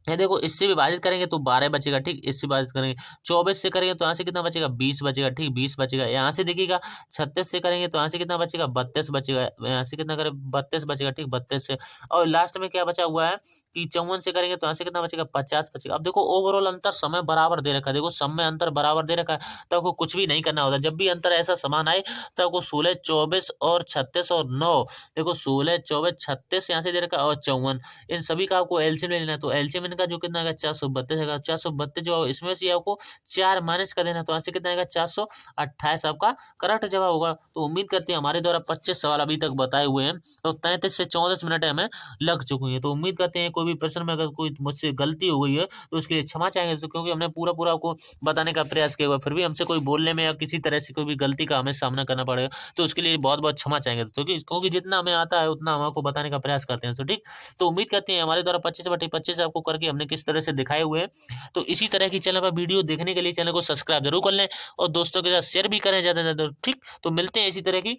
ये देखो इससे विभाजित करेंगे तो 12 बचेगा, ठीक। इससे विभाजित करेंगे 24 से करेंगे तो यहाँ से कितना बचेगा? 20 बचेगा, ठीक, 20 बचेगा। यहाँ से देखिएगा 36 से करेंगे तो यहाँ से कितना बचेगा? 32 बचेगा। यहाँ से कितना करें? 32 बचेगा, ठीक, 32 से। और लास्ट में क्या बचा हुआ है कि 54 से करेंगे तो यहाँ से कितना बचेगा? 50 बचेगा। अब देखो ओवरऑल अंतर समय बराबर दे रखा है, देखो समय अंतर बराबर दे रखा है, तो आपको कुछ भी नहीं करना होता। जब भी अंतर ऐसा समान आए तो आपको 16 24 और 36 और 9, देखो 16 24 36 यहाँ से दे रखा है और 54, इन सभी का आपको एलसीएम ले लेना है। तो एलसीएम का जो कितना आएगा 432 आएगा। 432 जो इसमें से आपको 4 माइनस कर देना, तो यहाँ से कितना आएगा 428 आपका करेक्ट जवाब होगा। तो उम्मीद करते हैं हमारे द्वारा 25 सवाल अभी तक बताए हुए हैं, तो 33 से 34 मिनट हमें लग चुके हैं। तो उम्मीद करते हैं कोई भी प्रश्न में अगर कोई मुझसे गलती हो गई है तो उसके लिए क्षमा चाहेंगे, तो क्योंकि हमने पूरा पूरा आपको बताने का प्रयास किया हुआ है, फिर भी हमसे कोई बोलने में या किसी तरह से कोई भी गलती का हमें सामना करना पड़ेगा, तो उसके लिए बहुत बहुत क्षमा चाहेंगे दोस्तों, क्योंकि जितना हमें आता है उतना हम आपको बताने का प्रयास करते हैं। तो ठीक, तो उम्मीद करते हैं हमारे द्वारा 25/25 आपको करके हमने किस तरह से दिखाए हुए हैं। तो इसी तरह की चैनल पर वीडियो देखने के लिए चैनल को सब्सक्राइब जरूर कर लें और दोस्तों के साथ शेयर भी करें ज्यादा से ज्यादा। ठीक, तो मिलते हैं इसी तरह की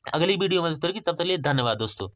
अगली वीडियो में दोस्तों की, तब तक के लिए धन्यवाद दोस्तों।